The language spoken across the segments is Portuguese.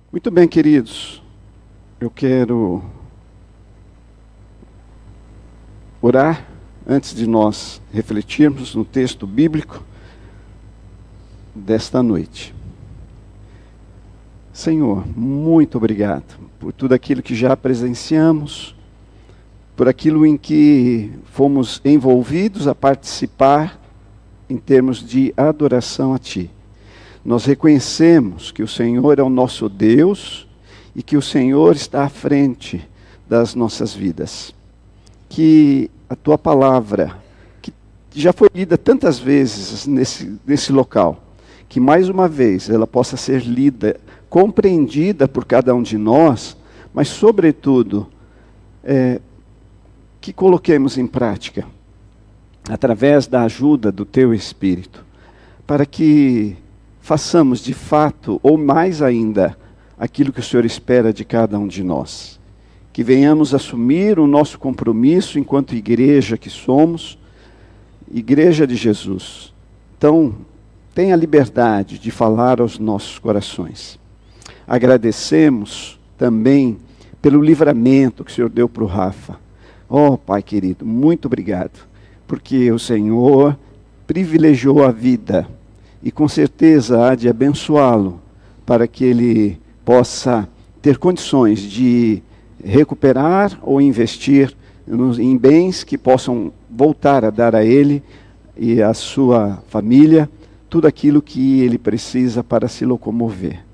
Muito bem, queridos. Eu quero orar antes de nós refletirmos no texto bíblico desta noite. Senhor, muito obrigado por tudo aquilo que já presenciamos, por aquilo em que fomos envolvidos a participar em termos de adoração a Ti. Nós reconhecemos que o Senhor é o nosso Deus e que o Senhor está à frente das nossas vidas. Que a Tua palavra, que já foi lida tantas vezes nesse local, que mais uma vez ela possa ser lida, compreendida por cada um de nós, mas sobretudo, que coloquemos em prática, através da ajuda do Teu Espírito, para que façamos de fato, ou mais ainda, aquilo que o Senhor espera de cada um de nós. Que venhamos assumir o nosso compromisso enquanto igreja que somos, igreja de Jesus. Então, tenha liberdade de falar aos nossos corações. Agradecemos também pelo livramento que o Senhor deu para o Rafa. Oh, Pai querido, muito obrigado, porque o Senhor privilegiou a vida e com certeza há de abençoá-lo para que ele possa ter condições de recuperar ou investir em bens que possam voltar a dar a ele e à sua família tudo aquilo que ele precisa para se locomover.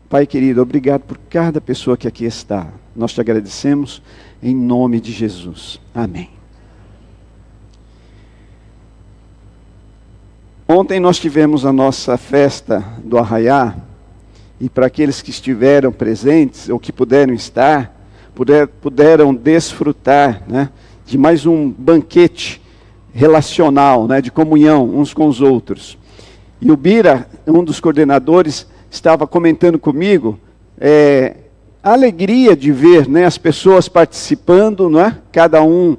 Pai querido, obrigado por cada pessoa que aqui está. Nós te agradecemos em nome de Jesus. Amém. Ontem nós tivemos a nossa festa do Arraiá, e para aqueles que estiveram presentes, ou que puderam estar, puderam desfrutar, né, de mais um banquete relacional, né, de comunhão uns com os outros. E o Bira, um dos coordenadores, estava comentando comigo, a alegria de ver, né, as pessoas participando, não é? Cada um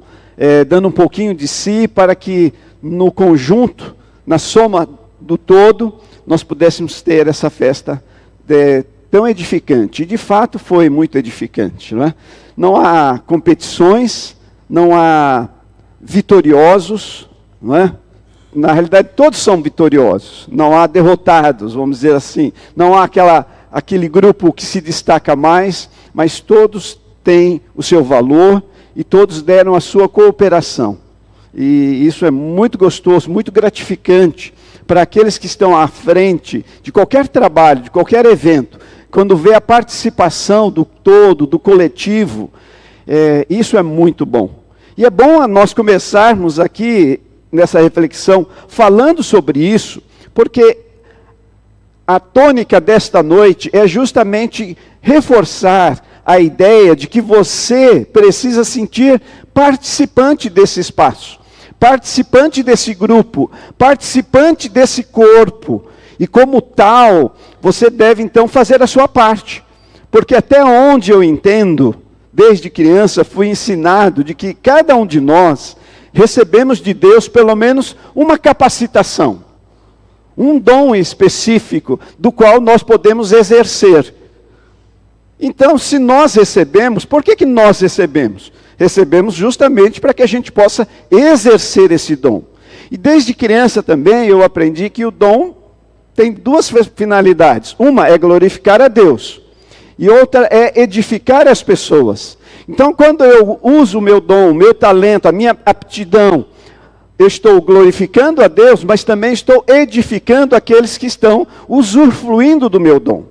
dando um pouquinho de si, para que no conjunto, na soma do todo, nós pudéssemos ter essa festa tão edificante. E de fato foi muito edificante. Não é? Não há competições, não há vitoriosos, não é? Na realidade todos são vitoriosos, não há derrotados, vamos dizer assim. Não há aquele grupo que se destaca mais, mas todos têm o seu valor e todos deram a sua cooperação. E isso é muito gostoso, muito gratificante para aqueles que estão à frente de qualquer trabalho, de qualquer evento. Quando vê a participação do todo, do coletivo, isso é muito bom. E é bom nós começarmos aqui nessa reflexão falando sobre isso, porque a tônica desta noite é justamente reforçar a ideia de que você precisa sentir participante desse espaço, participante desse grupo, participante desse corpo, e como tal, você deve então fazer a sua parte, porque até onde eu entendo, desde criança fui ensinado de que cada um de nós recebemos de Deus pelo menos uma capacitação, um dom específico do qual nós podemos exercer. Então, se nós recebemos, por que nós recebemos? Recebemos justamente para que a gente possa exercer esse dom. E desde criança também eu aprendi que o dom tem duas finalidades. Uma é glorificar a Deus e outra é edificar as pessoas. Então, quando eu uso o meu dom, o meu talento, a minha aptidão, eu estou glorificando a Deus, mas também estou edificando aqueles que estão usufruindo do meu dom.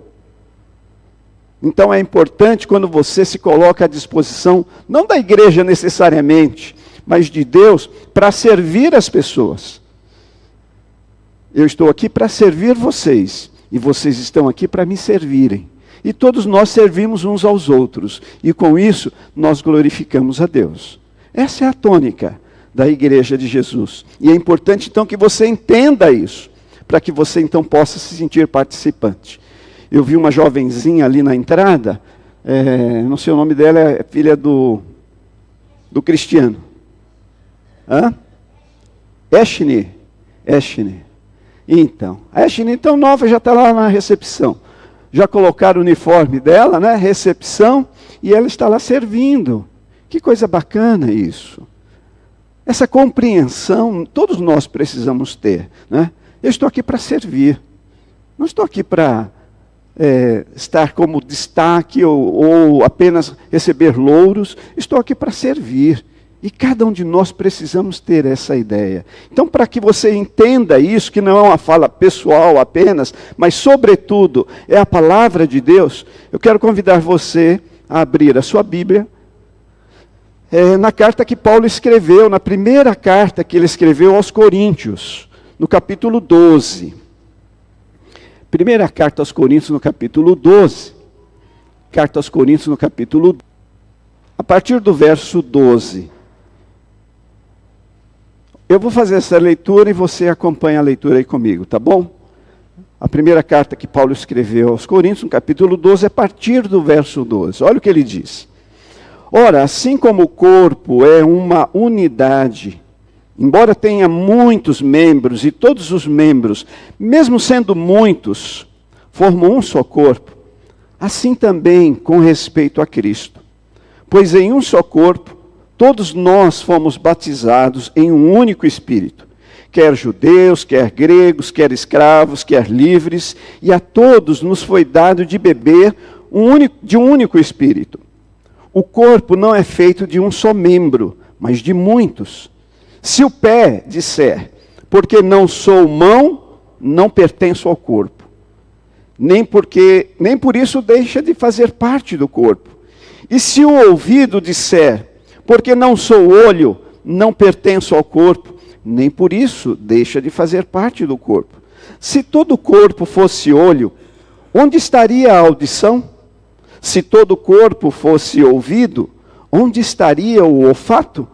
Então é importante quando você se coloca à disposição, não da igreja necessariamente, mas de Deus, para servir as pessoas. Eu estou aqui para servir vocês, e vocês estão aqui para me servirem. E todos nós servimos uns aos outros, e com isso nós glorificamos a Deus. Essa é a tônica da igreja de Jesus. E é importante então que você entenda isso, para que você então possa se sentir participante. Eu vi uma jovenzinha ali na entrada, não sei o nome dela, é filha do Cristiano. Eshne. Então, a Eshne tão nova já está lá na recepção. já colocaram o uniforme dela, né? Recepção, e ela está lá servindo. Que coisa bacana isso. Essa compreensão, todos nós precisamos ter, né? Eu estou aqui para servir. Não estou aqui para estar como destaque ou apenas receber louros. Estou aqui para servir. E cada um de nós precisamos ter essa ideia. Então, para que você entenda isso, que não é uma fala pessoal apenas, mas, sobretudo, é a palavra de Deus, eu quero convidar você a abrir a sua Bíblia na carta que Paulo escreveu, na primeira carta que ele escreveu aos Coríntios, no capítulo 12. Primeira carta aos Coríntios, no capítulo 12. Carta aos Coríntios, no capítulo 12. A partir do verso 12. Eu vou fazer essa leitura e você acompanha a leitura aí comigo, tá bom? A primeira carta que Paulo escreveu aos Coríntios, no capítulo 12, a partir do verso 12. Olha o que ele diz. Ora, assim como o corpo é uma unidade, embora tenha muitos membros, e todos os membros, mesmo sendo muitos, formam um só corpo, assim também com respeito a Cristo. Pois em um só corpo, todos nós fomos batizados em um único Espírito, quer judeus, quer gregos, quer escravos, quer livres, e a todos nos foi dado de beber de um único Espírito. O corpo não é feito de um só membro, mas de muitos. Se o pé disser, porque não sou mão, não pertenço ao corpo, nem por isso deixa de fazer parte do corpo. E se o ouvido disser, porque não sou olho, não pertenço ao corpo, nem por isso deixa de fazer parte do corpo. Se todo o corpo fosse olho, onde estaria a audição? Se todo o corpo fosse ouvido, onde estaria o olfato?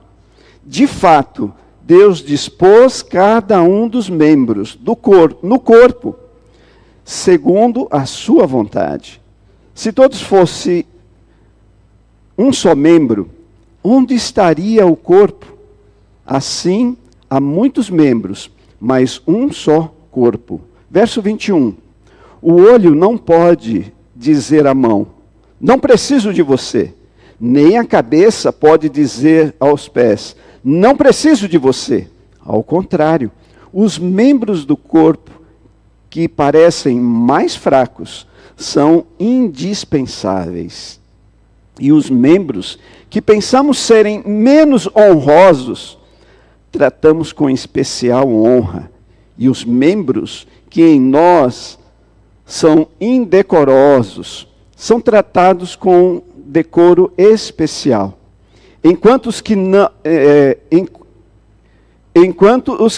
De fato, Deus dispôs cada um dos membros no corpo, segundo a sua vontade. Se todos fossem um só membro, onde estaria o corpo? Assim, há muitos membros, mas um só corpo. Verso 21. O olho não pode dizer à mão, não preciso de você. Nem a cabeça pode dizer aos pés, não preciso de você. Ao contrário, os membros do corpo que parecem mais fracos são indispensáveis. E os membros que pensamos serem menos honrosos, tratamos com especial honra. E os membros que em nós são indecorosos, são tratados com decoro especial. Enquanto os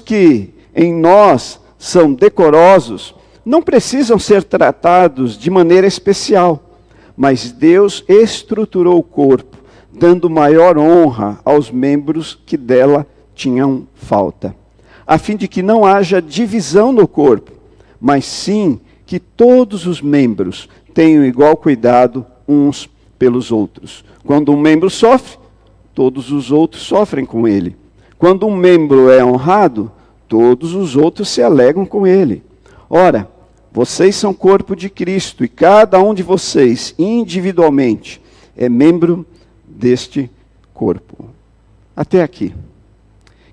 que em nós são decorosos, não precisam ser tratados de maneira especial. Mas Deus estruturou o corpo, dando maior honra aos membros que dela tinham falta, a fim de que não haja divisão no corpo, mas sim que todos os membros tenham igual cuidado uns pelos outros. Quando um membro sofre, todos os outros sofrem com ele. Quando um membro é honrado, todos os outros se alegram com ele. Ora, vocês são corpo de Cristo e cada um de vocês, individualmente, é membro deste corpo. Até aqui.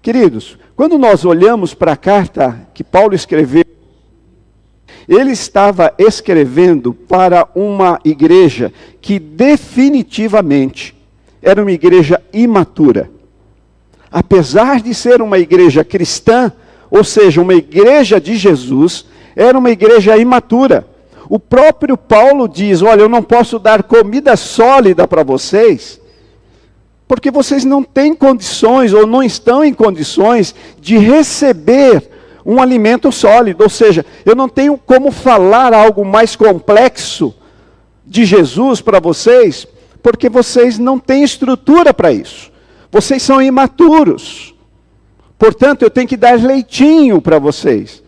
Queridos, quando nós olhamos para a carta que Paulo escreveu, ele estava escrevendo para uma igreja que definitivamente era uma igreja imatura. Apesar de ser uma igreja cristã, ou seja, uma igreja de Jesus, era uma igreja imatura. O próprio Paulo diz, olha, eu não posso dar comida sólida para vocês, porque vocês não têm condições, ou não estão em condições, de receber um alimento sólido. Ou seja, eu não tenho como falar algo mais complexo de Jesus para vocês, porque vocês não têm estrutura para isso. Vocês são imaturos. Portanto, eu tenho que dar leitinho para vocês.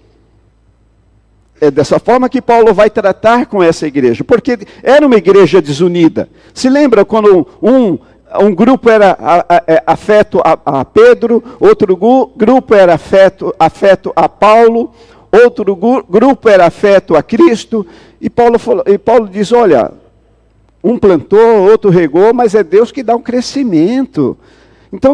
É dessa forma que Paulo vai tratar com essa igreja, porque era uma igreja desunida. Se lembra quando um grupo era afeto a Pedro, outro grupo era afeto a Paulo, outro grupo era afeto a Cristo, e Paulo diz, olha, um plantou, outro regou, mas é Deus que dá um crescimento. Então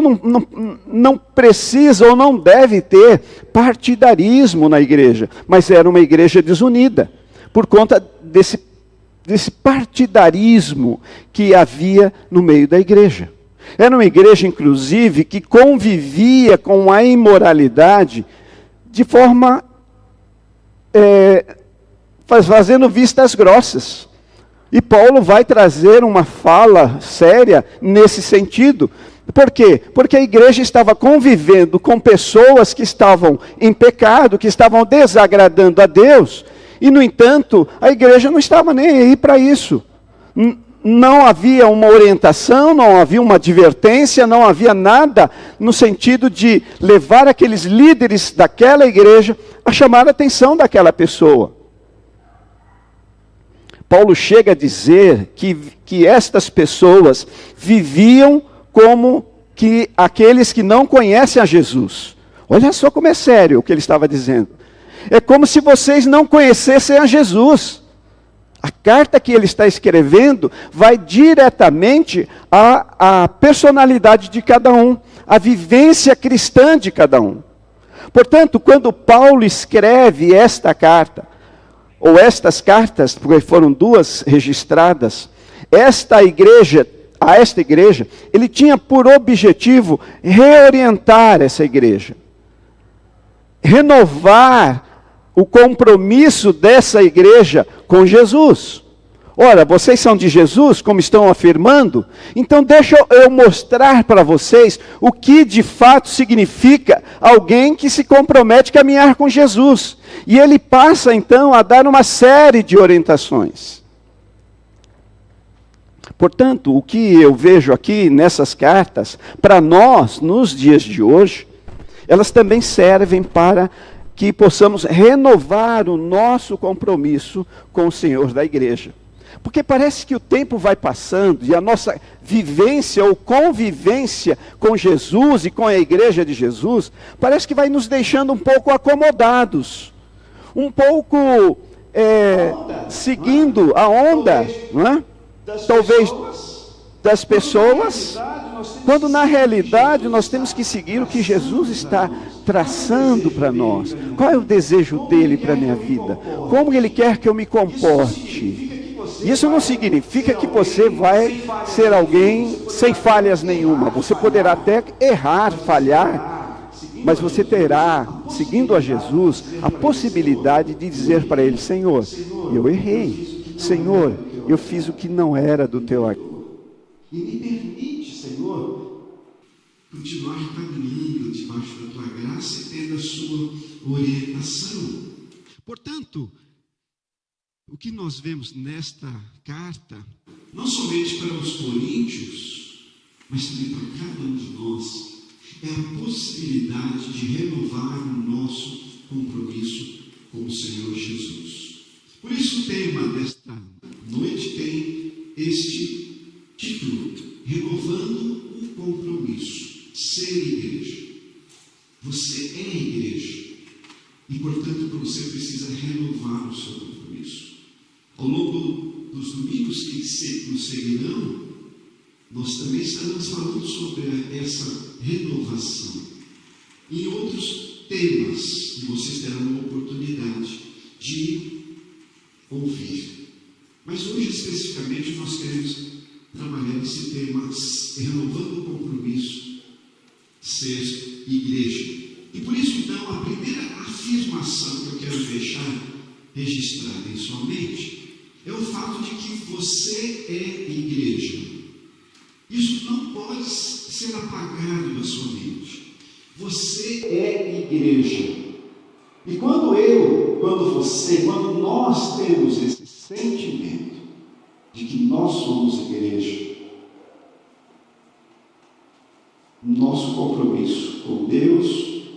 não precisa ou não deve ter partidarismo na igreja, mas era uma igreja desunida, por conta desse partidarismo que havia no meio da igreja. Era uma igreja, inclusive, que convivia com a imoralidade de forma, fazendo vistas grossas. E Paulo vai trazer uma fala séria nesse sentido. Por quê? Porque a igreja estava convivendo com pessoas que estavam em pecado, que estavam desagradando a Deus, e, no entanto, a igreja não estava nem aí para isso. Não havia uma orientação, não havia uma advertência, não havia nada no sentido de levar aqueles líderes daquela igreja a chamar a atenção daquela pessoa. Paulo chega a dizer que estas pessoas viviam como que aqueles que não conhecem a Jesus. Olha só como é sério o que ele estava dizendo. É como se vocês não conhecessem a Jesus. A carta que ele está escrevendo vai diretamente à personalidade de cada um, à vivência cristã de cada um. Portanto, quando Paulo escreve esta carta, ou estas cartas, porque foram duas registradas, a esta igreja, ele tinha por objetivo reorientar essa igreja, renovar o compromisso dessa igreja com Jesus. Ora, vocês são de Jesus, como estão afirmando? Então deixa eu mostrar para vocês o que de fato significa alguém que se compromete a caminhar com Jesus. E ele passa então a dar uma série de orientações. Portanto, o que eu vejo aqui nessas cartas, para nós, nos dias de hoje, elas também servem para que possamos renovar o nosso compromisso com o Senhor da igreja. Porque parece que o tempo vai passando e a nossa vivência ou convivência com Jesus e com a igreja de Jesus, parece que vai nos deixando um pouco acomodados, um pouco seguindo a onda, não é? Talvez das pessoas, quando na realidade nós temos que seguir o que Jesus está traçando para nós. Qual é o desejo dele para a minha vida? Como ele quer que eu me comporte? Isso não significa que você vai ser alguém sem falhas nenhuma. Você poderá até errar, falhar, mas você terá, seguindo a Jesus, a possibilidade de dizer para ele, Senhor, eu errei. Senhor, eu fiz o que não era do teu agrado. E me permite, Senhor, continuar caminhando debaixo da tua graça e tendo a sua orientação. Portanto, o que nós vemos nesta carta, não somente para os coríntios, mas também para cada um de nós, é a possibilidade de renovar o nosso compromisso com o Senhor Jesus. Por isso o tema desta noite tem este título, renovando o compromisso, ser igreja. Você é igreja e, portanto, você precisa renovar o seu compromisso. Ao longo dos domingos que nos seguirão, nós também estaremos falando sobre essa renovação. Em outros temas que vocês terão a oportunidade de ouvir. Mas hoje, especificamente, nós queremos trabalhar esse tema, renovando o compromisso, ser igreja. E por isso, então, a primeira afirmação que eu quero deixar registrada em sua mente é o fato de que você é igreja. Isso não pode ser apagado da sua mente. Você é igreja. E quando nós temos esse sentimento de que nós somos igreja, nosso compromisso com Deus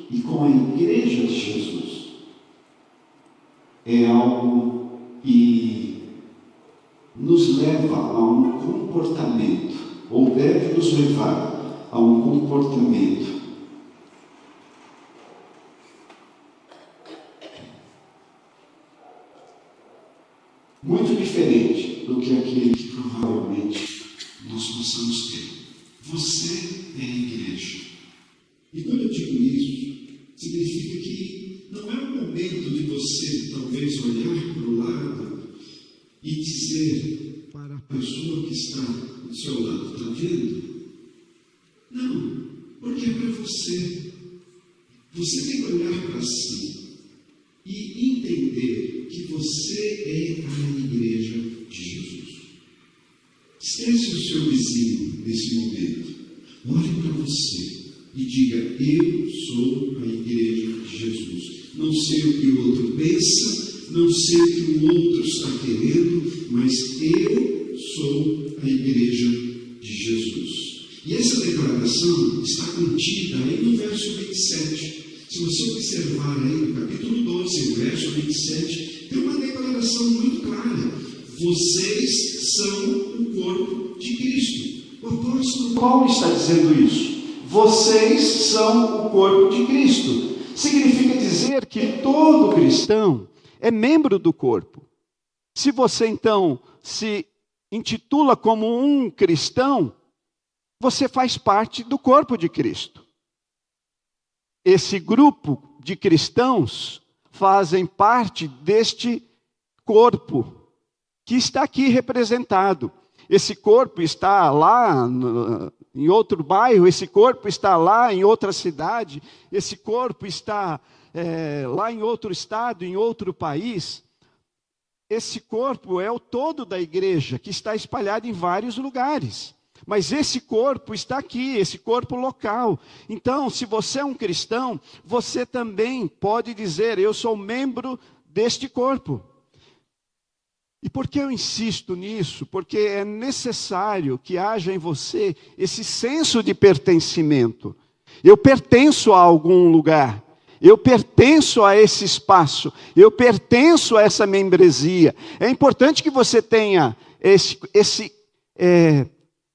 e com a igreja de Jesus é algo que nos leva a um comportamento, ou deve nos levar a um comportamento muito diferente do que aquele que provavelmente nós possamos ter. Você é a igreja. E quando eu digo isso, significa que não é o momento de você talvez olhar para o lado e dizer para a pessoa que está do seu lado, está vendo? Não, porque é para você. Você tem que olhar para si e entender que você é a igreja de Jesus. Esquece o seu vizinho nesse momento. Olhe para você e diga: eu sou a igreja de Jesus. Não sei o que o outro pensa, não sei o que o outro está querendo, mas eu sou a igreja de Jesus. E essa declaração está contida aí no verso 27. Se você observar aí no capítulo 12, o verso 27, tem uma declaração muito clara. Vocês são o corpo de Cristo. O apóstolo Paulo está dizendo isso. Vocês são o corpo de Cristo. Significa dizer que todo cristão é membro do corpo. Se você então se intitula como um cristão, você faz parte do corpo de Cristo. Esse grupo de cristãos fazem parte deste corpo que está aqui representado. Esse corpo está lá em outro bairro, esse corpo está lá em outra cidade, esse corpo está lá em outro estado, em outro país. Esse corpo é o todo da igreja, que está espalhado em vários lugares. Mas esse corpo está aqui, esse corpo local. Então, se você é um cristão, você também pode dizer: eu sou membro deste corpo. E por que eu insisto nisso? Porque é necessário que haja em você esse senso de pertencimento. Eu pertenço a algum lugar. Eu pertenço a esse espaço. Eu pertenço a essa membresia. É importante que você tenha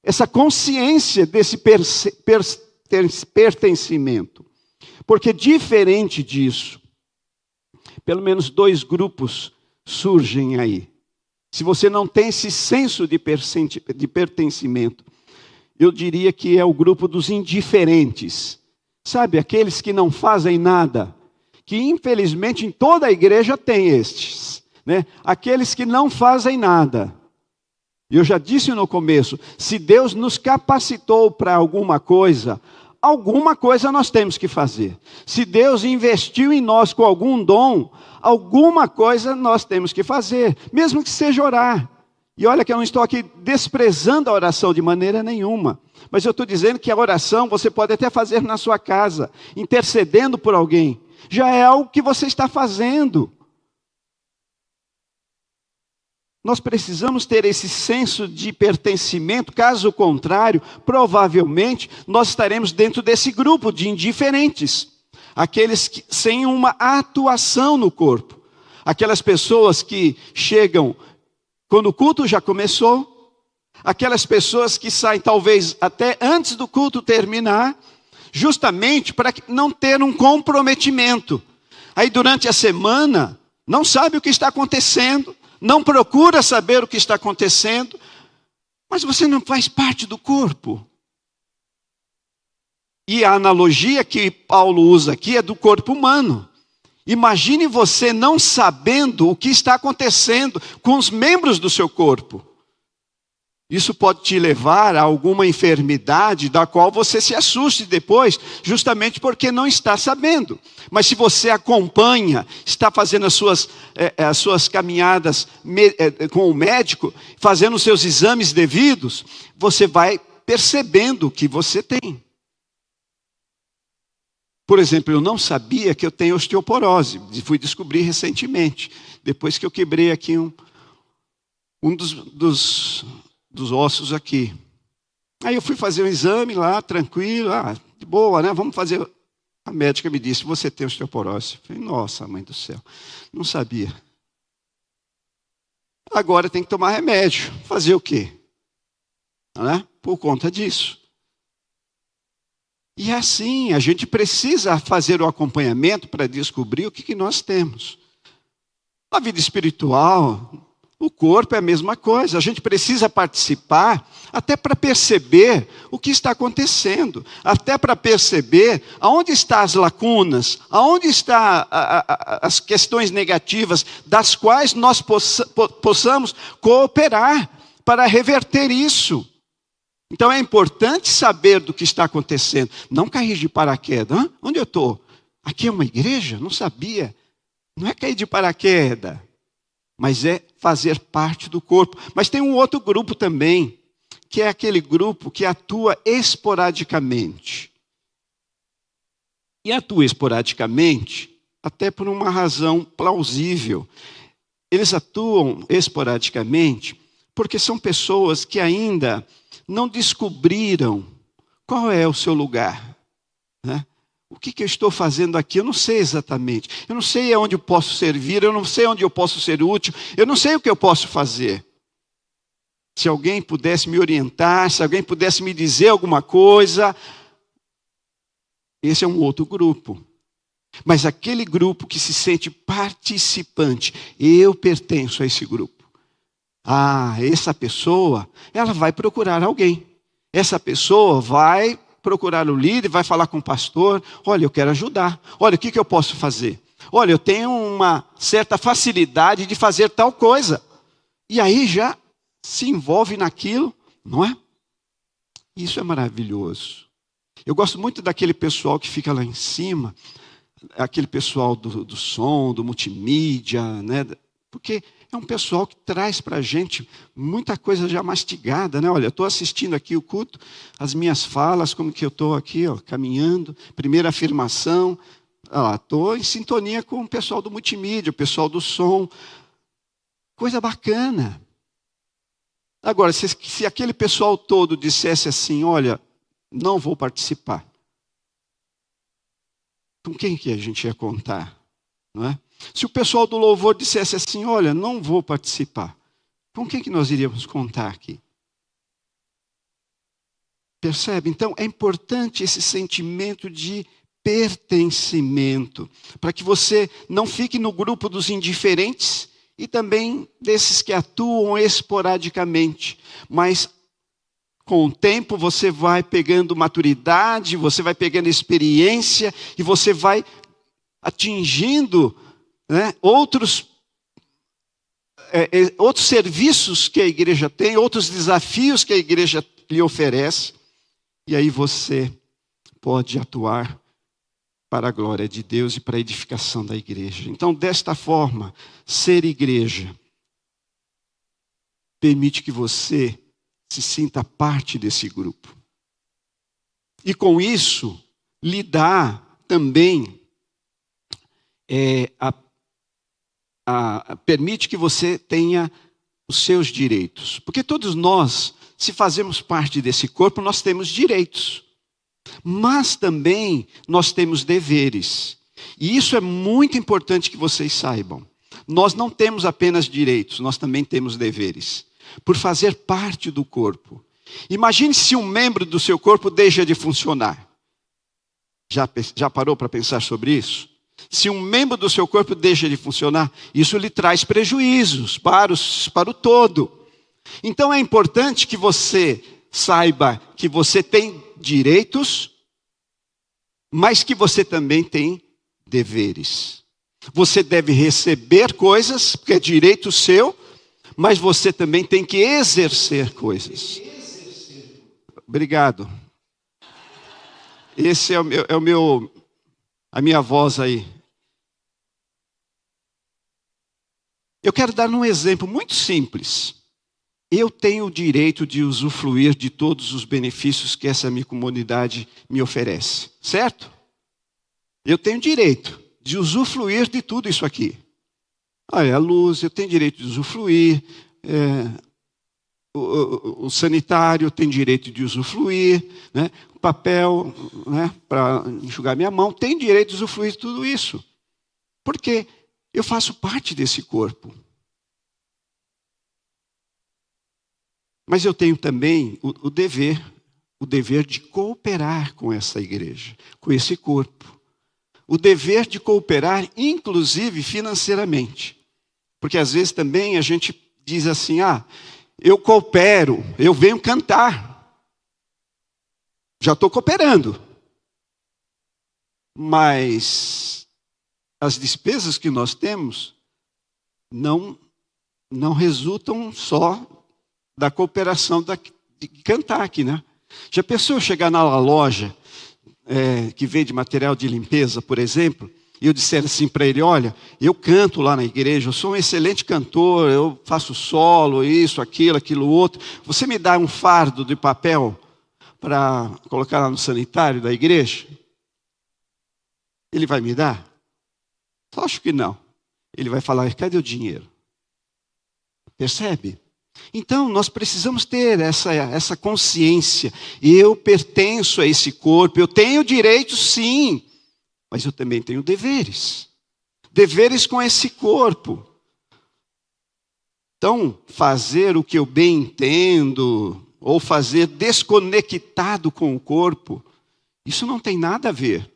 essa consciência desse pertencimento. Porque diferente disso, pelo menos dois grupos surgem aí. Se você não tem esse senso de pertencimento, eu diria que é o grupo dos indiferentes. Sabe, aqueles que não fazem nada, que infelizmente em toda a igreja tem estes, né? Aqueles que não fazem nada. Eu já disse no começo, se Deus nos capacitou para alguma coisa nós temos que fazer. Se Deus investiu em nós com algum dom, alguma coisa nós temos que fazer, mesmo que seja orar. E olha que eu não estou aqui desprezando a oração de maneira nenhuma, mas eu estou dizendo que a oração você pode até fazer na sua casa, intercedendo por alguém. Já é algo que você está fazendo. Nós precisamos ter esse senso de pertencimento, caso contrário, provavelmente nós estaremos dentro desse grupo de indiferentes. Aqueles que, sem uma atuação no corpo. Aquelas pessoas que chegam quando o culto já começou. Aquelas pessoas que saem talvez até antes do culto terminar, justamente para não ter um comprometimento. Aí durante a semana, não sabe o que está acontecendo. Não procura saber o que está acontecendo, mas você não faz parte do corpo. E a analogia que Paulo usa aqui é do corpo humano. Imagine você não sabendo o que está acontecendo com os membros do seu corpo. Isso pode te levar a alguma enfermidade da qual você se assuste depois, justamente porque não está sabendo. Mas se você acompanha, está fazendo as suas caminhadas com o médico, fazendo os seus exames devidos, você vai percebendo o que você tem. Por exemplo, eu não sabia que eu tenho osteoporose. Fui descobrir recentemente, depois que eu quebrei aqui um dos ossos aqui. Aí eu fui fazer um exame lá, tranquilo, de boa, né? Vamos fazer. A médica me disse: você tem osteoporose. Eu falei: nossa, mãe do céu, não sabia. Agora tem que tomar remédio. Fazer o quê? Né? Por conta disso. E assim, a gente precisa fazer o acompanhamento para descobrir o que nós temos. A vida espiritual, O corpo é a mesma coisa. A gente precisa participar até para perceber o que está acontecendo, até para perceber aonde estão as lacunas, aonde estão as questões negativas, das quais nós possamos cooperar para reverter isso. Então é importante saber do que está acontecendo. Não cair de paraquedas. Onde eu estou? Aqui é uma igreja? Não sabia. Não é cair de paraquedas, mas é fazer parte do corpo. Mas tem um outro grupo também, que é aquele grupo que atua esporadicamente. E atua esporadicamente até por uma razão plausível. Eles atuam esporadicamente porque são pessoas que ainda não descobriram qual é o seu lugar, né? O que eu estou fazendo aqui? Eu não sei exatamente. Eu não sei onde eu posso servir, eu não sei onde eu posso ser útil, eu não sei o que eu posso fazer. Se alguém pudesse me orientar, se alguém pudesse me dizer alguma coisa, esse é um outro grupo. Mas aquele grupo que se sente participante, eu pertenço a esse grupo. Essa pessoa, ela vai procurar alguém. Essa pessoa vai procurar o líder, vai falar com o pastor. Olha, eu quero ajudar. Olha, o que eu posso fazer? Olha, eu tenho uma certa facilidade de fazer tal coisa. E aí já se envolve naquilo, não é? Isso é maravilhoso. Eu gosto muito daquele pessoal que fica lá em cima, aquele pessoal do som, do multimídia, né? Porque é um pessoal que traz para a gente muita coisa já mastigada, né? Olha, eu estou assistindo aqui o culto, as minhas falas, como que eu estou aqui, caminhando, primeira afirmação, estou em sintonia com o pessoal do multimídia, o pessoal do som, coisa bacana. Agora, se aquele pessoal todo dissesse assim, olha, não vou participar, com quem que a gente ia contar, não é? Se o pessoal do louvor dissesse assim, olha, não vou participar, com quem que nós iríamos contar aqui? Percebe? Então, é importante esse sentimento de pertencimento, para que você não fique no grupo dos indiferentes e também desses que atuam esporadicamente, mas com o tempo você vai pegando maturidade, você vai pegando experiência e você vai atingindo, né, outros serviços que a igreja tem, outros desafios que a igreja lhe oferece, e aí você pode atuar para a glória de Deus e para a edificação da igreja. Então, desta forma, ser igreja permite que você se sinta parte desse grupo. E com isso, lhe dá também permite que você tenha os seus direitos. Porque todos nós, se fazemos parte desse corpo, nós temos direitos. Mas também nós temos deveres. E isso é muito importante que vocês saibam. Nós não temos apenas direitos, nós também temos deveres. Por fazer parte do corpo. Imagine se um membro do seu corpo deixa de funcionar. Já parou para pensar sobre isso? Se um membro do seu corpo deixa de funcionar, isso lhe traz prejuízos para o todo. Então é importante que você saiba que você tem direitos, mas que você também tem deveres. Você deve receber coisas, porque é direito seu, mas você também tem que exercer coisas. Obrigado. Esse é a minha voz aí. Eu quero dar um exemplo muito simples. Eu tenho o direito de usufruir de todos os benefícios que essa minha comunidade me oferece. Certo? Eu tenho direito de usufruir de tudo isso aqui. Olha, a luz, eu tenho direito de usufruir. O sanitário tem direito de usufruir, né? O papel, né, para enxugar minha mão, tem direito de usufruir de tudo isso. Porque eu faço parte desse corpo. Mas eu tenho também o dever de cooperar com essa igreja, com esse corpo. O dever de cooperar, inclusive financeiramente. Porque às vezes também a gente diz assim, eu coopero, eu venho cantar. Já estou cooperando. Mas as despesas que nós temos não resultam só da cooperação de cantar aqui, né? Já pensou eu chegar na loja que vende material de limpeza, por exemplo, e eu disser assim para ele, olha, eu canto lá na igreja, eu sou um excelente cantor, eu faço solo, isso, aquilo outro. Você me dá um fardo de papel para colocar lá no sanitário da igreja? Ele vai me dar? Acho que não. Ele vai falar, cadê o dinheiro? Percebe? Então, nós precisamos ter essa consciência. Eu pertenço a esse corpo, eu tenho direitos sim, mas eu também tenho deveres. Deveres com esse corpo. Então, fazer o que eu bem entendo, ou fazer desconectado com o corpo, isso não tem nada a ver.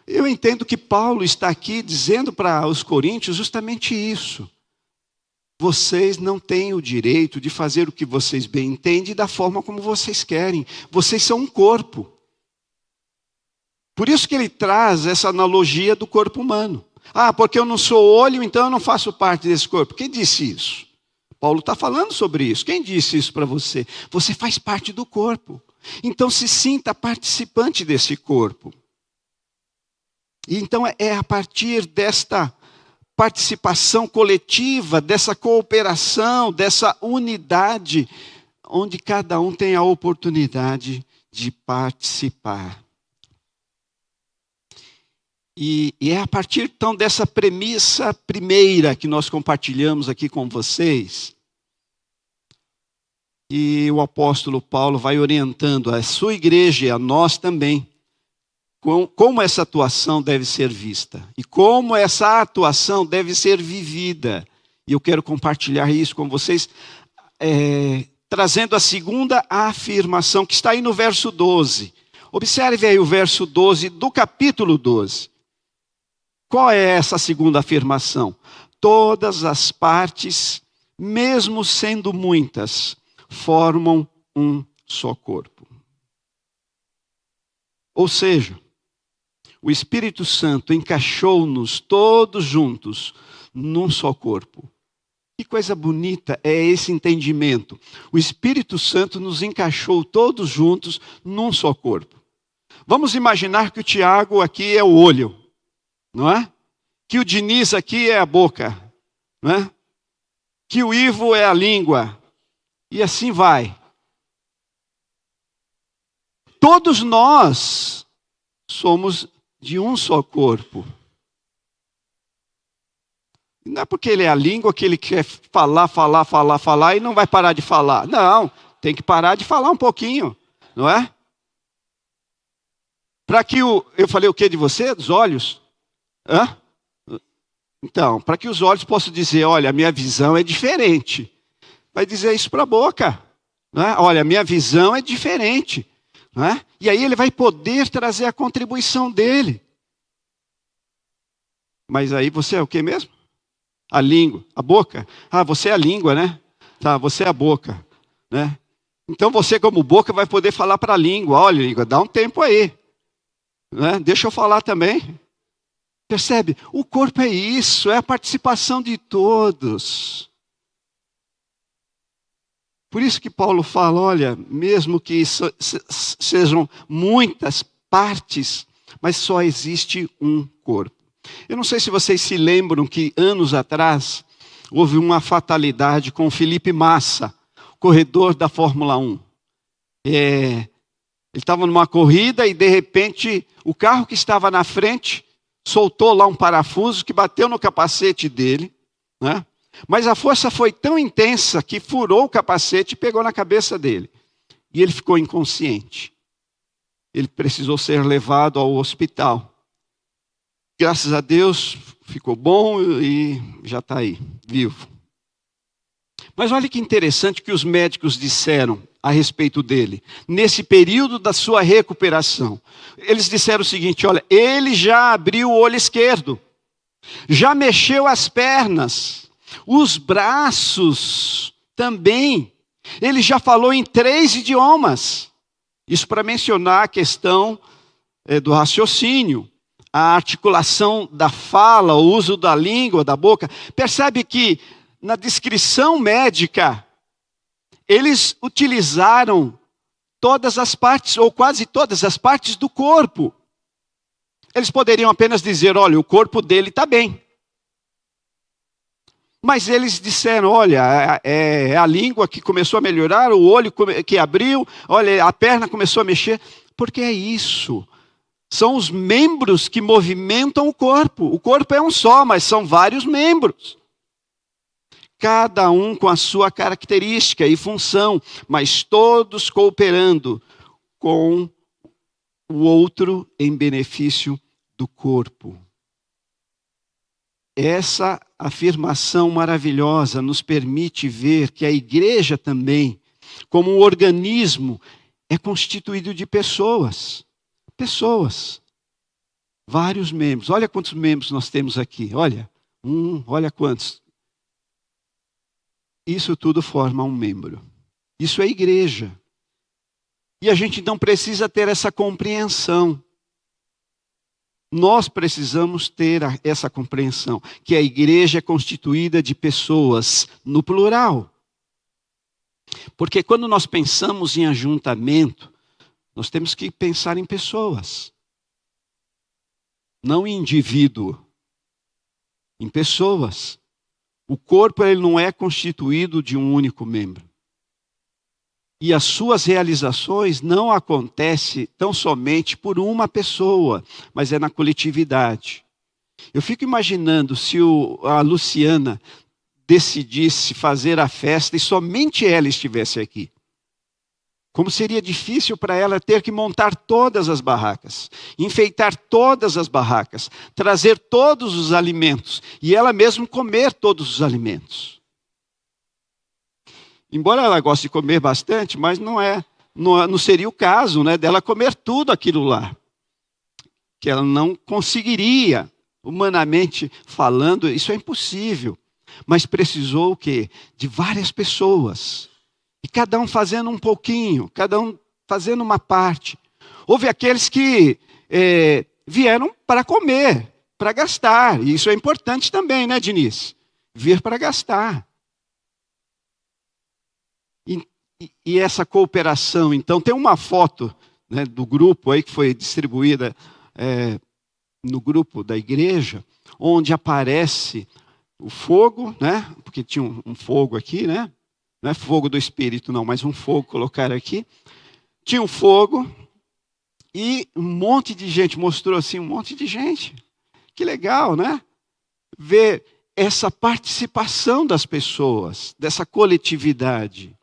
Eu entendo que Paulo está aqui dizendo para os coríntios justamente isso. Vocês não têm o direito de fazer o que vocês bem entendem da forma como vocês querem. Vocês são um corpo. Por isso que ele traz essa analogia do corpo humano. Porque eu não sou olho, então eu não faço parte desse corpo. Quem disse isso? Paulo está falando sobre isso. Quem disse isso para você? Você faz parte do corpo. Então se sinta participante desse corpo. E então é a partir desta participação coletiva, dessa cooperação, dessa unidade, onde cada um tem a oportunidade de participar. E é a partir então dessa premissa primeira que nós compartilhamos aqui com vocês, e o apóstolo Paulo vai orientando a sua igreja e a nós também, como essa atuação deve ser vista e como essa atuação deve ser vivida. E eu quero compartilhar isso com vocês, trazendo a segunda afirmação que está aí no verso 12. Observe aí o verso 12 do capítulo 12. Qual é essa segunda afirmação? Todas as partes, mesmo sendo muitas, formam um só corpo. Ou seja, o Espírito Santo encaixou-nos todos juntos num só corpo. Que coisa bonita é esse entendimento. O Espírito Santo nos encaixou todos juntos num só corpo. Vamos imaginar que o Tiago aqui é o olho, não é? Que o Diniz aqui é a boca, não é? Que o Ivo é a língua. E assim vai. Todos nós somos de um só corpo. Não é porque ele é a língua que ele quer falar e não vai parar de falar. Não, tem que parar de falar um pouquinho, não é? Para que eu falei o que de você? Dos olhos? Então, para que os olhos possam dizer, olha, a minha visão é diferente. Vai dizer isso para a boca. Não é? Olha, a minha visão é diferente. Não é? E aí ele vai poder trazer a contribuição dele. Mas aí você é o que mesmo? A língua, a boca. Você é a língua, né? Tá, você é a boca, né? Então você como boca vai poder falar para a língua. Olha, língua, dá um tempo aí. Né? Deixa eu falar também. Percebe? O corpo é isso, é a participação de todos. Por isso que Paulo fala, olha, mesmo que sejam muitas partes, mas só existe um corpo. Eu não sei se vocês se lembram que anos atrás houve uma fatalidade com Felipe Massa, corredor da Fórmula 1. Ele estava numa corrida e de repente o carro que estava na frente soltou lá um parafuso que bateu no capacete dele, né? Mas a força foi tão intensa que furou o capacete e pegou na cabeça dele. E ele ficou inconsciente. Ele precisou ser levado ao hospital. Graças a Deus, ficou bom e já está aí, vivo. Mas olha que interessante que os médicos disseram a respeito dele. Nesse período da sua recuperação. Eles disseram o seguinte, olha, ele já abriu o olho esquerdo. Já mexeu as pernas. Os braços também. Ele já falou em 3 idiomas. Isso para mencionar a questão do raciocínio, a articulação da fala, o uso da língua, da boca. Percebe que na descrição médica, eles utilizaram todas as partes, ou quase todas as partes do corpo. Eles poderiam apenas dizer, olha, o corpo dele está bem. Mas eles disseram, olha, é a língua que começou a melhorar, o olho que abriu, olha, a perna começou a mexer. Porque é isso. São os membros que movimentam o corpo. O corpo é um só, mas são vários membros. Cada um com a sua característica e função, mas todos cooperando com o outro em benefício do corpo. Essa afirmação maravilhosa nos permite ver que a igreja também, como um organismo, é constituído de pessoas. Pessoas. Vários membros. Olha quantos membros nós temos aqui. Olha, olha quantos. Isso tudo forma um membro. Isso é igreja. E a gente não precisa ter essa compreensão. Nós precisamos ter essa compreensão, que a igreja é constituída de pessoas, no plural. Porque quando nós pensamos em ajuntamento, nós temos que pensar em pessoas. Não em indivíduo, em pessoas. O corpo ele não é constituído de um único membro. E as suas realizações não acontecem tão somente por uma pessoa, mas é na coletividade. Eu fico imaginando se a Luciana decidisse fazer a festa e somente ela estivesse aqui. Como seria difícil para ela ter que montar todas as barracas, enfeitar todas as barracas, trazer todos os alimentos e ela mesma comer todos os alimentos. Embora ela goste de comer bastante, mas não seria o caso, né, dela comer tudo aquilo lá. Que ela não conseguiria, humanamente falando, isso é impossível. Mas precisou o quê? De várias pessoas. E cada um fazendo um pouquinho, cada um fazendo uma parte. Houve aqueles que vieram para comer, para gastar. E isso é importante também, né, Diniz? Vir para gastar. E essa cooperação, então, tem uma foto, né, do grupo aí que foi distribuída no grupo da igreja, onde aparece o fogo, né, porque tinha um fogo aqui, né, não é fogo do Espírito não, mas um fogo colocaram aqui. Tinha um fogo e um monte de gente, mostrou assim um monte de gente. Que legal, né? Ver essa participação das pessoas, dessa coletividade.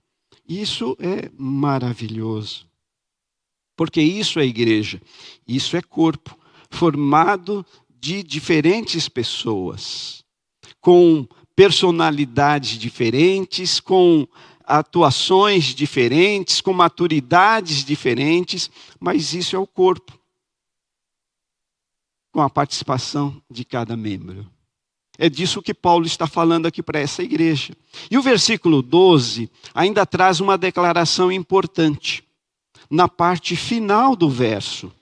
Isso é maravilhoso. Porque isso é igreja, isso é corpo, formado de diferentes pessoas, com personalidades diferentes, com atuações diferentes, com maturidades diferentes, mas isso é o corpo, com a participação de cada membro. É disso que Paulo está falando aqui para essa igreja. E o versículo 12 ainda traz uma declaração importante. Na parte final do verso,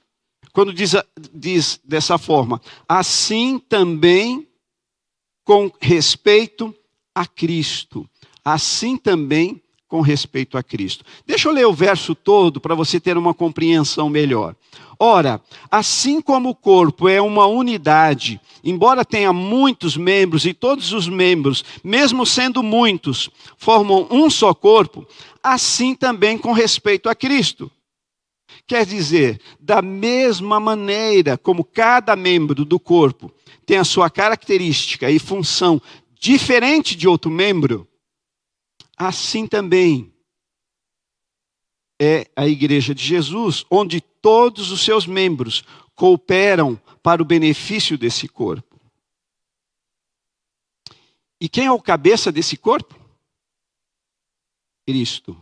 quando diz dessa forma, assim também com respeito a Cristo. Assim também com respeito a Cristo. Deixa eu ler o verso todo para você ter uma compreensão melhor. Ora, assim como o corpo é uma unidade, embora tenha muitos membros e todos os membros, mesmo sendo muitos, formam um só corpo, assim também com respeito a Cristo. Quer dizer, da mesma maneira como cada membro do corpo tem a sua característica e função diferente de outro membro, assim também é a igreja de Jesus, onde todos os seus membros cooperam para o benefício desse corpo. E quem é o cabeça desse corpo? Cristo.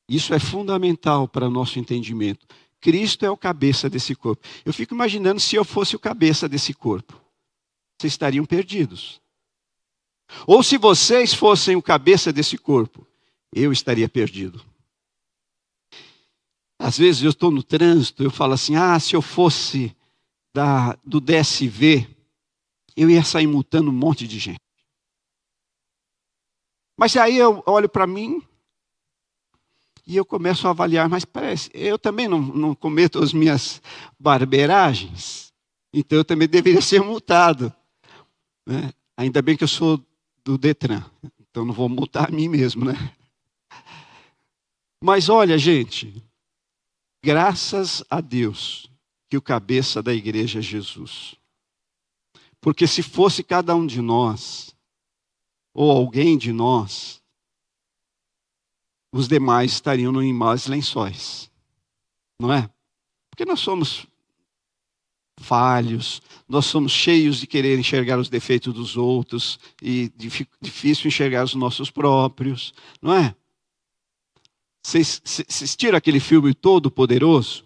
Isso é fundamental para o nosso entendimento. Cristo é o cabeça desse corpo. Eu fico imaginando se eu fosse o cabeça desse corpo. Vocês estariam perdidos. Ou se vocês fossem o cabeça desse corpo, eu estaria perdido. Às vezes eu estou no trânsito, eu falo assim, se eu fosse do DSV, eu ia sair multando um monte de gente. Mas aí eu olho para mim e eu começo a avaliar, mas parece, eu também não cometo as minhas barbeiragens, então eu também deveria ser multado. Né? Ainda bem que eu sou do Detran, então não vou multar a mim mesmo, né? Mas olha, gente, graças a Deus que o cabeça da igreja é Jesus. Porque se fosse cada um de nós, ou alguém de nós, os demais estariam em maus lençóis. Não é? Porque nós somos falhos, nós somos cheios de querer enxergar os defeitos dos outros e difícil enxergar os nossos próprios, não é? Vocês assistiram aquele filme Todo-Poderoso?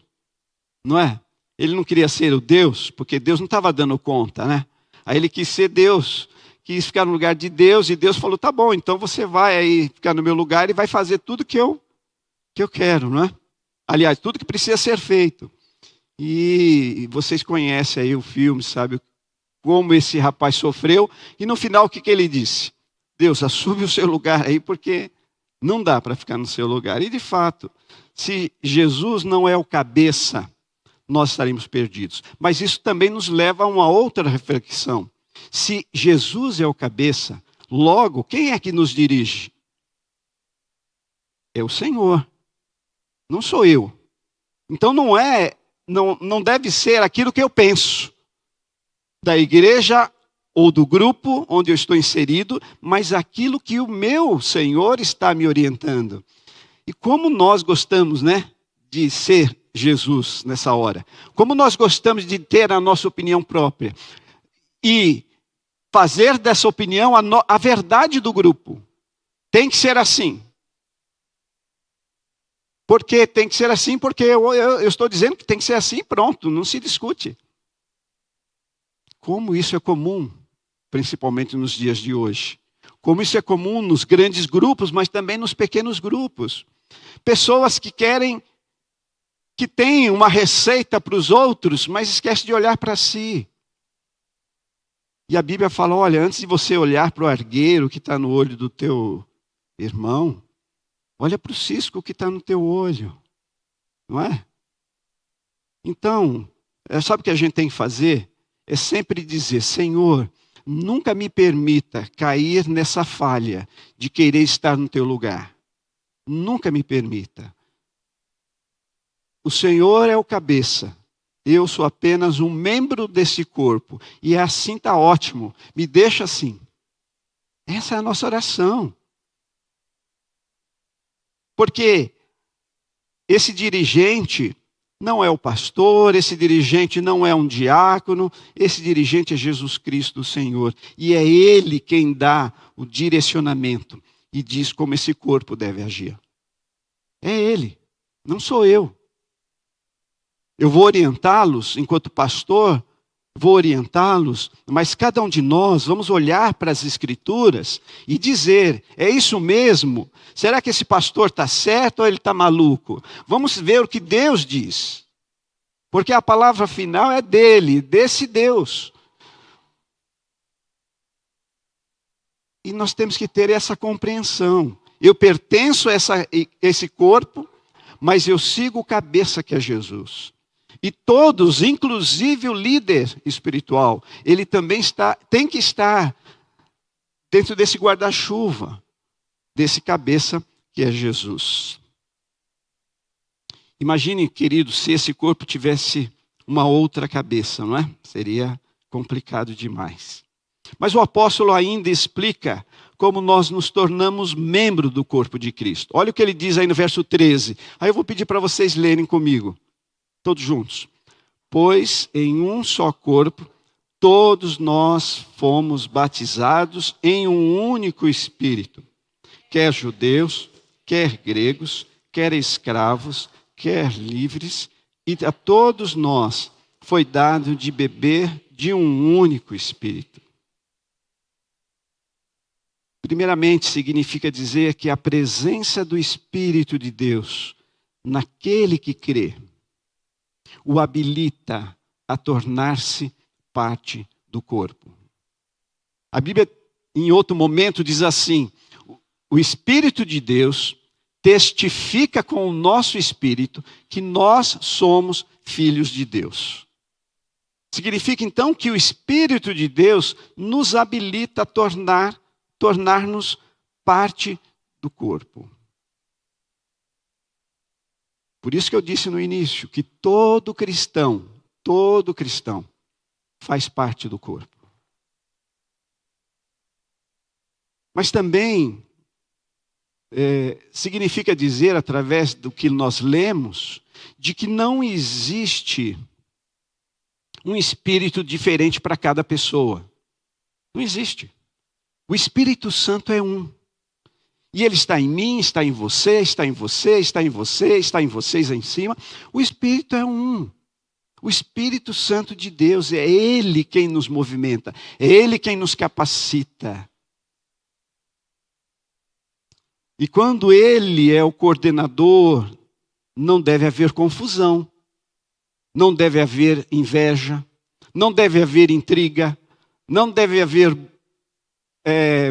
Não é? Ele não queria ser o Deus, porque Deus não estava dando conta, né? Aí ele quis ser Deus, quis ficar no lugar de Deus, e Deus falou, tá bom, então você vai aí ficar no meu lugar e vai fazer tudo que eu quero, não é? Aliás, tudo que precisa ser feito. E vocês conhecem aí o filme, sabe como esse rapaz sofreu, e no final o que ele disse? Deus, assume o seu lugar aí, porque não dá para ficar no seu lugar. E de fato, se Jesus não é o cabeça, nós estaremos perdidos. Mas isso também nos leva a uma outra reflexão. Se Jesus é o cabeça, logo, quem é que nos dirige? É o Senhor. Não sou eu. Então não deve ser aquilo que eu penso da igreja ou do grupo onde eu estou inserido, mas aquilo que o meu Senhor está me orientando. E como nós gostamos, né, de ser Jesus nessa hora. Como nós gostamos de ter a nossa opinião própria. E fazer dessa opinião a verdade do grupo. Tem que ser assim. Por que tem que ser assim? Porque eu estou dizendo que tem que ser assim, pronto, não se discute. Como isso é comum, principalmente nos dias de hoje. Como isso é comum nos grandes grupos, mas também nos pequenos grupos. Pessoas que têm uma receita para os outros, mas esquecem de olhar para si. E a Bíblia fala, olha, antes de você olhar para o argueiro que está no olho do teu irmão, olha para o cisco que está no teu olho. Não é? Então, sabe o que a gente tem que fazer? É sempre dizer, Senhor, nunca me permita cair nessa falha de querer estar no teu lugar. Nunca me permita. O Senhor é o cabeça. Eu sou apenas um membro desse corpo. E assim está ótimo. Me deixa assim. Essa é a nossa oração. Porque esse dirigente não é o pastor, esse dirigente não é um diácono, esse dirigente é Jesus Cristo, o Senhor. E é Ele quem dá o direcionamento e diz como esse corpo deve agir. É Ele, não sou eu. Eu vou orientá-los, enquanto pastor, vou orientá-los, mas cada um de nós vamos olhar para as Escrituras e dizer, é isso mesmo? Será que esse pastor está certo ou ele está maluco? Vamos ver o que Deus diz. Porque a palavra final é dele, desse Deus. E nós temos que ter essa compreensão. Eu pertenço a esse corpo, mas eu sigo o cabeça que é Jesus. E todos, inclusive o líder espiritual, ele também tem que estar dentro desse guarda-chuva, desse cabeça que é Jesus. Imagine, querido, se esse corpo tivesse uma outra cabeça, não é? Seria complicado demais. Mas o apóstolo ainda explica como nós nos tornamos membro do corpo de Cristo. Olha o que ele diz aí no verso 13. Aí eu vou pedir para vocês lerem comigo. Todos juntos. Pois em um só corpo, todos nós fomos batizados em um único Espírito. Quer judeus, quer gregos, quer escravos, quer livres, e a todos nós foi dado de beber de um único Espírito. Primeiramente, significa dizer que a presença do Espírito de Deus naquele que crê o habilita a tornar-se parte do corpo. A Bíblia, em outro momento, diz assim: o Espírito de Deus testifica com o nosso espírito que nós somos filhos de Deus. Significa então que o Espírito de Deus nos habilita a tornar-nos parte do corpo. Por isso que eu disse no início que todo cristão faz parte do corpo. Mas também significa dizer, através do que nós lemos, de que não existe um espírito diferente para cada pessoa. Não existe. O Espírito Santo é um. E ele está em mim, está em você, está em você, está em você, está em vocês aí em cima. O Espírito é um. O Espírito Santo de Deus, é Ele quem nos movimenta, é Ele quem nos capacita. E quando Ele é o coordenador, não deve haver confusão, não deve haver inveja, não deve haver intriga, não deve haver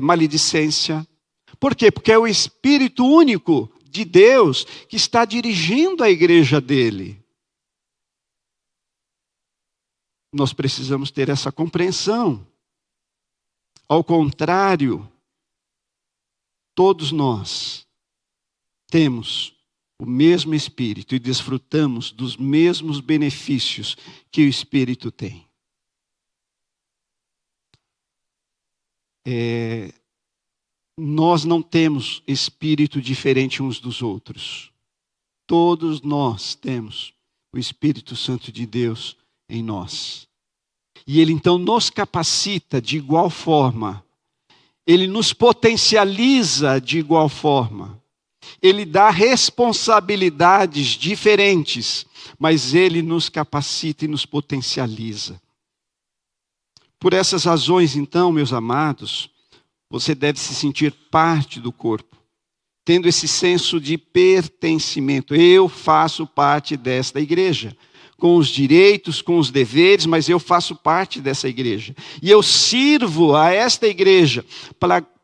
maledicência. Por quê? Porque é o Espírito único de Deus que está dirigindo a igreja dele. Nós precisamos ter essa compreensão. Ao contrário, todos nós temos o mesmo Espírito e desfrutamos dos mesmos benefícios que o Espírito tem. Nós não temos espírito diferente uns dos outros. Todos nós temos o Espírito Santo de Deus em nós. E Ele então nos capacita de igual forma. Ele nos potencializa de igual forma. Ele dá responsabilidades diferentes, mas Ele nos capacita e nos potencializa. Por essas razões, então, meus amados, você deve se sentir parte do corpo, tendo esse senso de pertencimento. Eu faço parte desta igreja, com os direitos, com os deveres, mas eu faço parte dessa igreja. E eu sirvo a esta igreja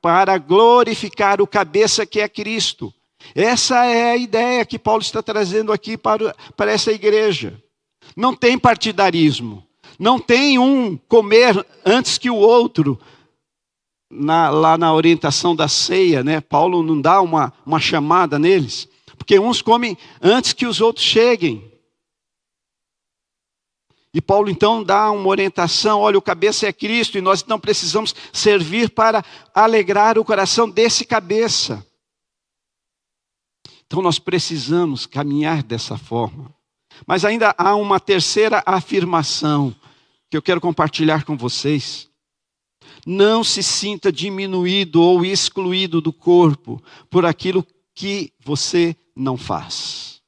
para glorificar o cabeça que é Cristo. Essa é a ideia que Paulo está trazendo aqui para essa igreja. Não tem partidarismo. Não tem um comer antes que o outro. Lá na orientação da ceia, né? Paulo não dá uma chamada neles. Porque uns comem antes que os outros cheguem. E Paulo então dá uma orientação, olha, o cabeça é Cristo e nós então precisamos servir para alegrar o coração desse cabeça. Então nós precisamos caminhar dessa forma. Mas ainda há uma terceira afirmação que eu quero compartilhar com vocês. Não se sinta diminuído ou excluído do corpo por aquilo que você não faz.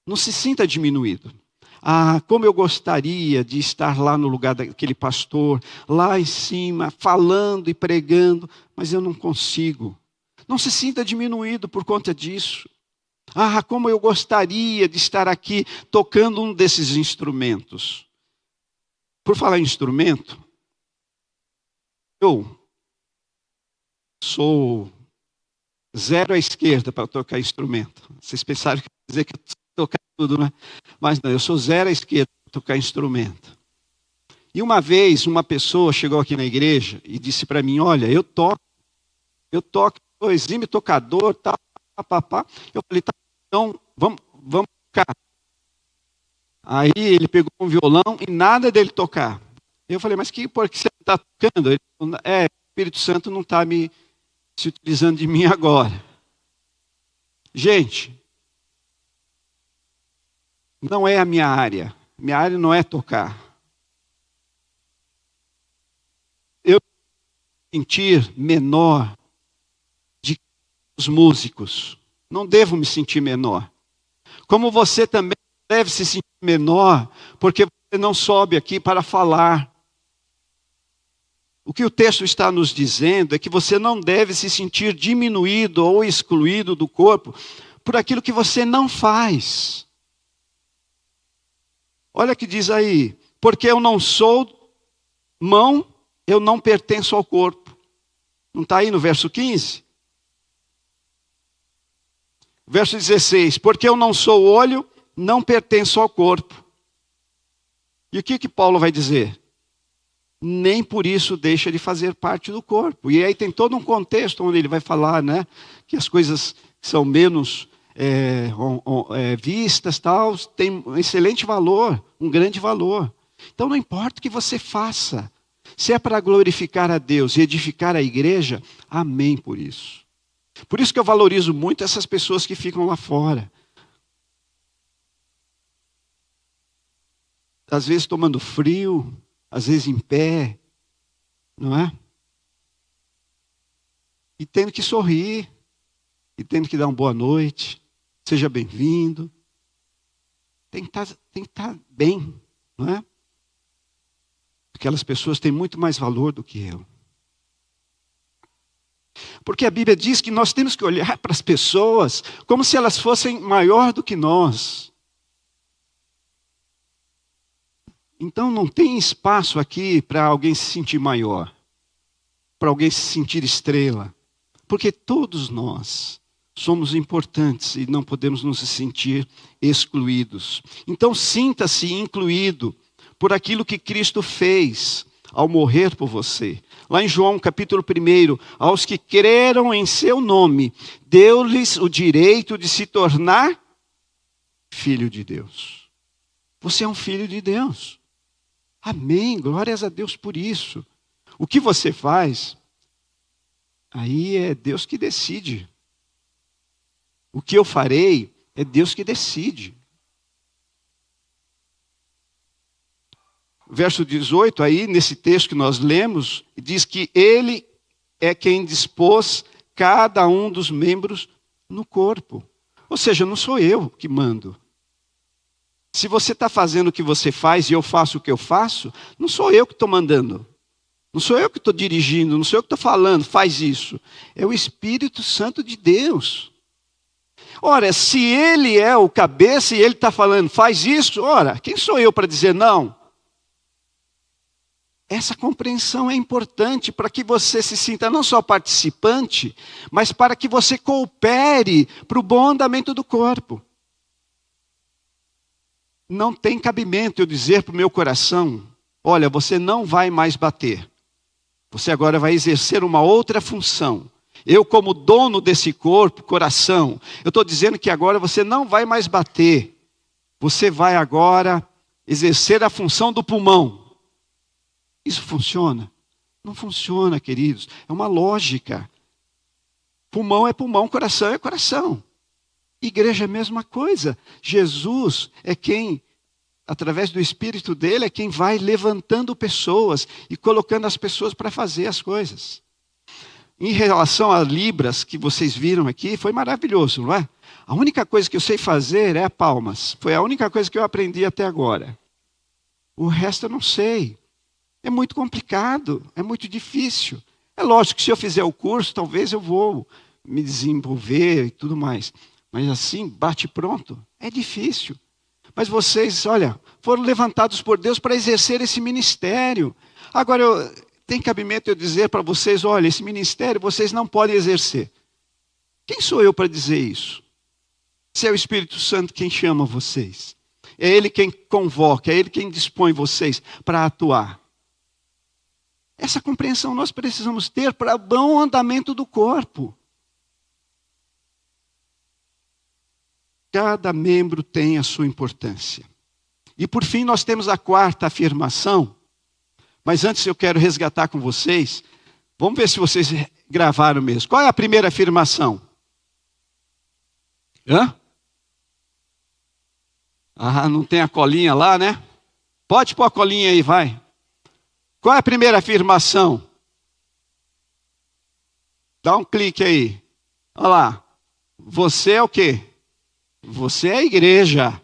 Não se sinta diminuído. Ah, como eu gostaria de estar lá no lugar daquele pastor, lá em cima, falando e pregando, mas eu não consigo. Não se sinta diminuído por conta disso. Ah, como eu gostaria de estar aqui tocando um desses instrumentos. Por falar em instrumento, eu sou zero à esquerda para tocar instrumento. Vocês pensaram que eu ia dizer que eu tocar tudo, né? Mas não, eu sou zero à esquerda para tocar instrumento. E uma vez uma pessoa chegou aqui na igreja e disse para mim, olha, eu toco, sou exímio tocador, tal, papapá. Eu falei, tá, então vamos tocar. Aí ele pegou um violão e nada dele tocar. Eu falei, mas por que você não está tocando? Ele falou, o Espírito Santo não está se utilizando de mim agora. Gente, não é a minha área. Minha área não é tocar. Eu me sentir menor de os músicos. Não devo me sentir menor. Como você também deve se sentir menor, porque você não sobe aqui para falar. O que o texto está nos dizendo é que você não deve se sentir diminuído ou excluído do corpo por aquilo que você não faz. Olha o que diz aí, porque eu não sou mão, eu não pertenço ao corpo. Não está aí no verso 15? Verso 16, porque eu não sou olho, não pertenço ao corpo. E o que Paulo vai dizer? Nem por isso deixa de fazer parte do corpo. E aí tem todo um contexto onde ele vai falar, né, que as coisas que são menos vistas, tal, tem um excelente valor, um grande valor. Então não importa o que você faça, se é para glorificar a Deus e edificar a igreja, amém por isso. Por isso que eu valorizo muito essas pessoas que ficam lá fora. Às vezes tomando frio, às vezes em pé, não é? E tendo que sorrir, e tendo que dar uma boa noite, seja bem-vindo. Tem que estar bem, não é? Aquelas pessoas têm muito mais valor do que eu. Porque a Bíblia diz que nós temos que olhar para as pessoas como se elas fossem maior do que nós. Então não tem espaço aqui para alguém se sentir maior, para alguém se sentir estrela, porque todos nós somos importantes e não podemos nos sentir excluídos. Então sinta-se incluído por aquilo que Cristo fez ao morrer por você. Lá em João capítulo 1, aos que creram em seu nome, deu-lhes o direito de se tornar filho de Deus. Você é um filho de Deus. Amém, glórias a Deus por isso. O que você faz, aí é Deus que decide. O que eu farei, é Deus que decide. Verso 18, aí, nesse texto que nós lemos, diz que Ele é quem dispôs cada um dos membros no corpo. Ou seja, não sou eu que mando. Se você está fazendo o que você faz e eu faço o que eu faço, não sou eu que estou mandando. Não sou eu que estou dirigindo, não sou eu que estou falando, faz isso. É o Espírito Santo de Deus. Ora, se Ele é o cabeça e Ele está falando, faz isso, ora, quem sou eu para dizer não? Essa compreensão é importante para que você se sinta não só participante, mas para que você coopere para o bom andamento do corpo. Não tem cabimento eu dizer para o meu coração, olha, você não vai mais bater. Você agora vai exercer uma outra função. Eu, como dono desse corpo, coração, eu estou dizendo que agora você não vai mais bater. Você vai agora exercer a função do pulmão. Isso funciona? Não funciona, queridos. É uma lógica. Pulmão é pulmão, coração é coração. Igreja é a mesma coisa. Jesus é quem, através do Espírito dele, é quem vai levantando pessoas e colocando as pessoas para fazer as coisas. Em relação a libras que vocês viram aqui, foi maravilhoso, não é? A única coisa que eu sei fazer é palmas. Foi a única coisa que eu aprendi até agora. O resto eu não sei. É muito complicado, é muito difícil. É lógico que se eu fizer o curso, talvez eu vou me desenvolver e tudo mais. Mas assim, bate pronto, é difícil. Mas vocês, olha, foram levantados por Deus para exercer esse ministério. Agora, tem cabimento eu dizer para vocês, olha, esse ministério vocês não podem exercer. Quem sou eu para dizer isso? Se é o Espírito Santo quem chama vocês. É Ele quem convoca, é Ele quem dispõe vocês para atuar. Essa compreensão nós precisamos ter para o bom andamento do corpo. Cada membro tem a sua importância. E por fim nós temos a quarta afirmação. Mas antes eu quero resgatar com vocês. Vamos ver se vocês gravaram mesmo. Qual é a primeira afirmação? Ah, não tem a colinha lá, né? Pode pôr a colinha aí, vai. Qual é a primeira afirmação? Dá um clique aí. Olha lá. Você é o quê? Você é a igreja.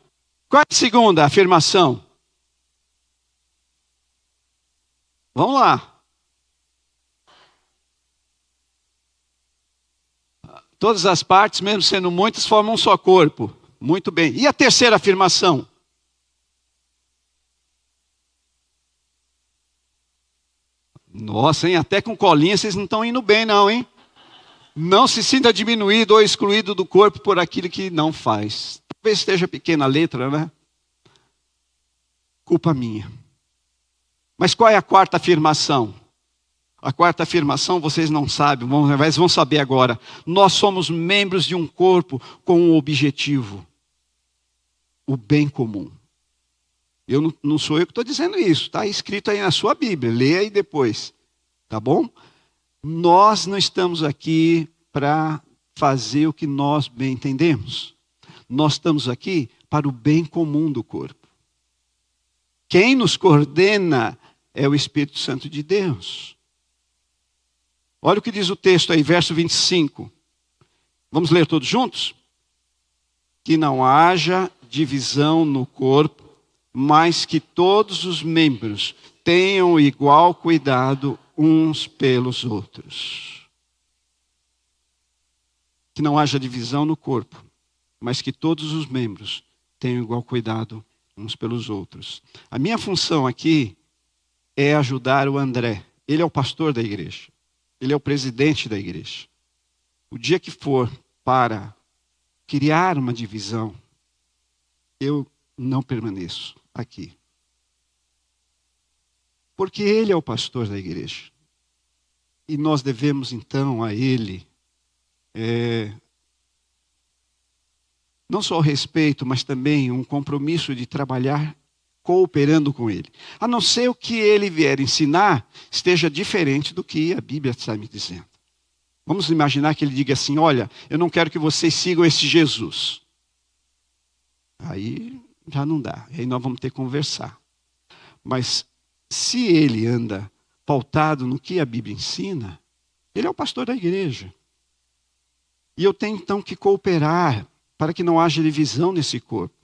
Qual é a segunda afirmação? Vamos lá. Todas as partes, mesmo sendo muitas, formam um só corpo. Muito bem. E a terceira afirmação? Nossa, hein? Até com colinha vocês não estão indo bem não, hein? Não se sinta diminuído ou excluído do corpo por aquilo que não faz. Talvez esteja pequena a letra, né? Culpa minha. Mas qual é a quarta afirmação? A quarta afirmação vocês não sabem, mas vão saber agora. Nós somos membros de um corpo com um objetivo. O bem comum. Não sou eu que estou dizendo isso. Está escrito aí na sua Bíblia. Leia aí depois. Tá bom? Nós não estamos aqui para fazer o que nós bem entendemos. Nós estamos aqui para o bem comum do corpo. Quem nos coordena é o Espírito Santo de Deus. Olha o que diz o texto aí, verso 25. Vamos ler todos juntos? Que não haja divisão no corpo, mas que todos os membros tenham igual cuidado uns pelos outros. Que não haja divisão no corpo, mas que todos os membros tenham igual cuidado uns pelos outros. A minha função aqui é ajudar o André. Ele é o pastor da igreja. Ele é o presidente da igreja. O dia que for para criar uma divisão, eu não permaneço aqui. Porque ele é o pastor da igreja. E nós devemos então a ele, não só o respeito, mas também um compromisso de trabalhar cooperando com ele. A não ser o que ele vier ensinar esteja diferente do que a Bíblia está me dizendo. Vamos imaginar que ele diga assim, olha, eu não quero que vocês sigam esse Jesus. Aí já não dá, aí nós vamos ter que conversar. Mas se ele anda pautado no que a Bíblia ensina, ele é o pastor da igreja. E eu tenho então que cooperar para que não haja divisão nesse corpo,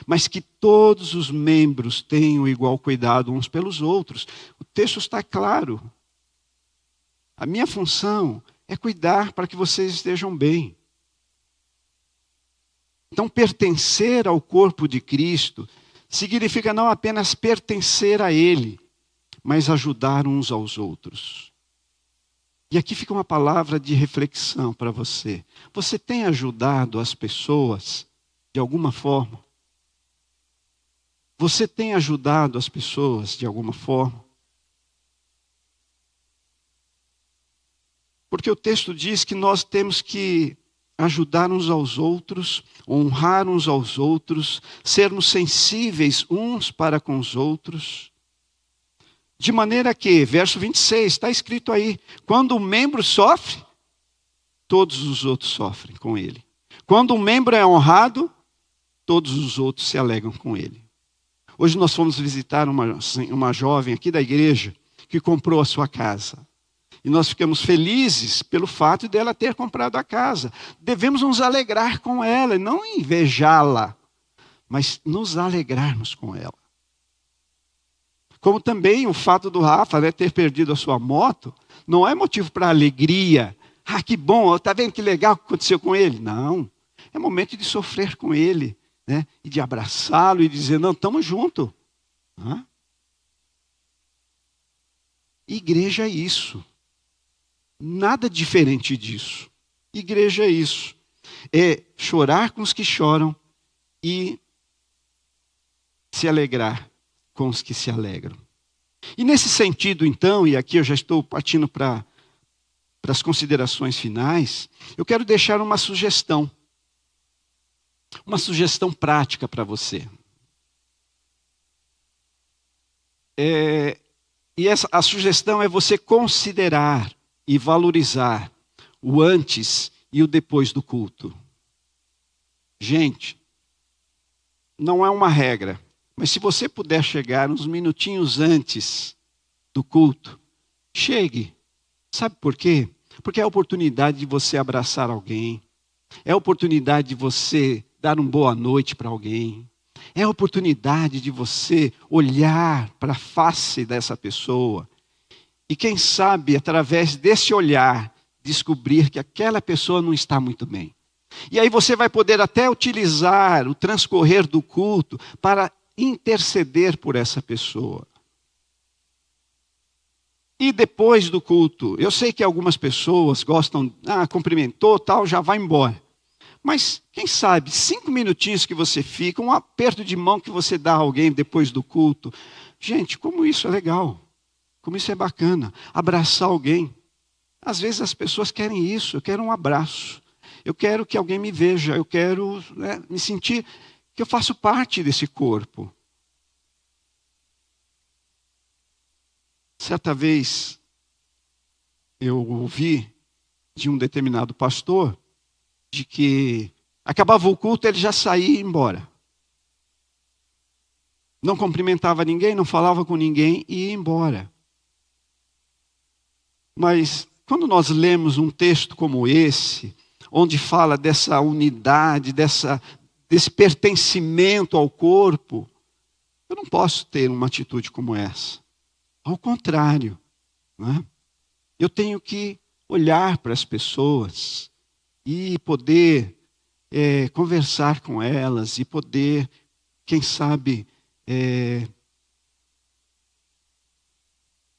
mas que todos os membros tenham igual cuidado uns pelos outros. O texto está claro. A minha função é cuidar para que vocês estejam bem. Então, pertencer ao corpo de Cristo significa não apenas pertencer a Ele, mas ajudar uns aos outros. E aqui fica uma palavra de reflexão para você. Você tem ajudado as pessoas de alguma forma? Você tem ajudado as pessoas de alguma forma? Porque o texto diz que nós temos que ajudar uns aos outros, honrar uns aos outros, sermos sensíveis uns para com os outros. De maneira que, verso 26, está escrito aí, quando um membro sofre, todos os outros sofrem com ele. Quando um membro é honrado, todos os outros se alegram com ele. Hoje nós fomos visitar uma jovem aqui da igreja que comprou a sua casa. E nós ficamos felizes pelo fato dela ter comprado a casa. Devemos nos alegrar com ela, não invejá-la, mas nos alegrarmos com ela. Como também o fato do Rafa ter perdido a sua moto, não é motivo para alegria. Ah, que bom, está vendo que legal que aconteceu com ele? Não, é momento de sofrer com ele, né? E de abraçá-lo e dizer, não, estamos juntos. Igreja é isso. Nada diferente disso. Igreja é isso. É chorar com os que choram e se alegrar com os que se alegram. E nesse sentido, então, e aqui eu já estou partindo para as considerações finais, eu quero deixar uma sugestão prática para você. A sugestão é você considerar e valorizar o antes e o depois do culto. Gente, não é uma regra, mas se você puder chegar uns minutinhos antes do culto, chegue. Sabe por quê? Porque é a oportunidade de você abraçar alguém, é a oportunidade de você dar uma boa noite para alguém, é a oportunidade de você olhar para a face dessa pessoa. E quem sabe, através desse olhar, descobrir que aquela pessoa não está muito bem. E aí você vai poder até utilizar o transcorrer do culto para interceder por essa pessoa. E depois do culto, eu sei que algumas pessoas gostam, cumprimentou, tal, já vai embora. Mas, quem sabe, 5 minutinhos que você fica, um aperto de mão que você dá a alguém depois do culto. Gente, como isso é legal, como isso é bacana, abraçar alguém. Às vezes as pessoas querem isso, eu quero um abraço. Eu quero que alguém me veja, eu quero me sentir que eu faço parte desse corpo. Certa vez, eu ouvi de um determinado pastor, de que acabava o culto, ele já saía e ia embora. Não cumprimentava ninguém, não falava com ninguém e ia embora. Mas quando nós lemos um texto como esse, onde fala dessa unidade, desse pertencimento ao corpo, eu não posso ter uma atitude como essa. Ao contrário, né? Eu tenho que olhar para as pessoas e poder conversar com elas e poder, quem sabe,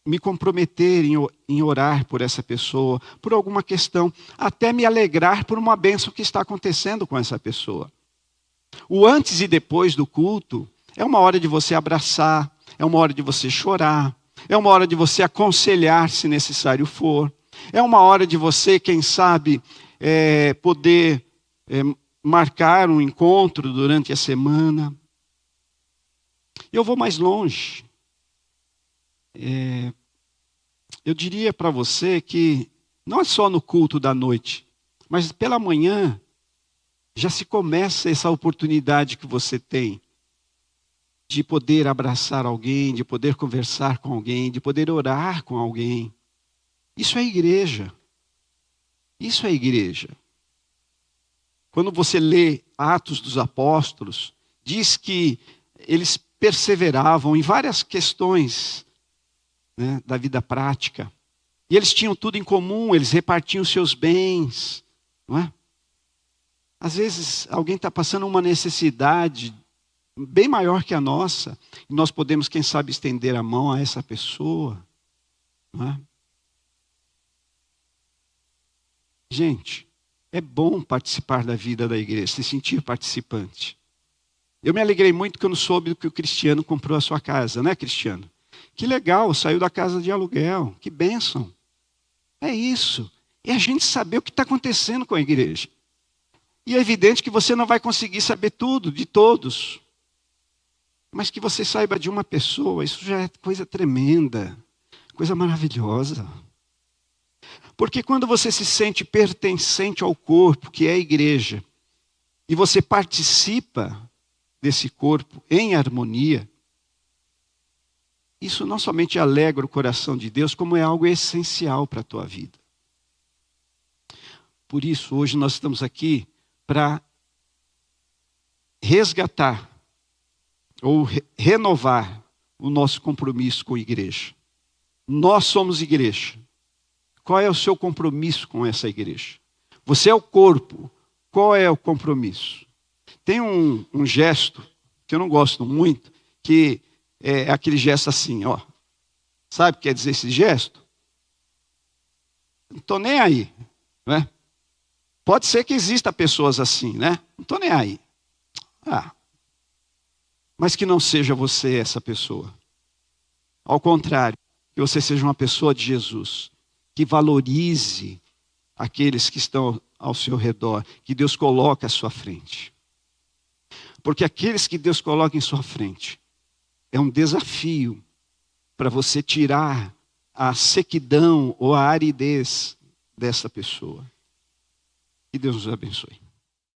me comprometer em orar por essa pessoa, por alguma questão, até me alegrar por uma bênção que está acontecendo com essa pessoa. O antes e depois do culto é uma hora de você abraçar, é uma hora de você chorar, é uma hora de você aconselhar se necessário for, é uma hora de você, quem sabe, poder marcar um encontro durante a semana. Eu vou mais longe. Eu diria para você que não é só no culto da noite, mas pela manhã já se começa essa oportunidade que você tem de poder abraçar alguém, de poder conversar com alguém, de poder orar com alguém. Isso é igreja. Isso é igreja. Quando você lê Atos dos Apóstolos, diz que eles perseveravam em várias questões, né, da vida prática. E eles tinham tudo em comum, eles repartiam seus bens. Não é? Às vezes alguém está passando uma necessidade bem maior que a nossa, e nós podemos, quem sabe, estender a mão a essa pessoa. Não é? Gente, é bom participar da vida da igreja, se sentir participante. Eu me alegrei muito quando soube que o Cristiano comprou a sua casa, né, Cristiano? Que legal, saiu da casa de aluguel, que bênção. É isso, é a gente saber o que está acontecendo com a igreja. E é evidente que você não vai conseguir saber tudo, de todos. Mas que você saiba de uma pessoa, isso já é coisa tremenda, coisa maravilhosa. Porque quando você se sente pertencente ao corpo, que é a igreja, e você participa desse corpo em harmonia, isso não somente alegra o coração de Deus, como é algo essencial para a tua vida. Por isso, hoje nós estamos aqui para resgatar ou renovar o nosso compromisso com a igreja. Nós somos igreja. Qual é o seu compromisso com essa igreja? Você é o corpo. Qual é o compromisso? Tem um gesto que eu não gosto muito, que é aquele gesto assim, ó. Sabe o que quer dizer esse gesto? Não estou nem aí, né? Pode ser que exista pessoas assim, né? Não estou nem aí. Mas que não seja você essa pessoa. Ao contrário, que você seja uma pessoa de Jesus, que valorize aqueles que estão ao seu redor, que Deus coloca à sua frente. Porque aqueles que Deus coloca em sua frente, é um desafio para você tirar a sequidão ou a aridez dessa pessoa. Que Deus nos abençoe.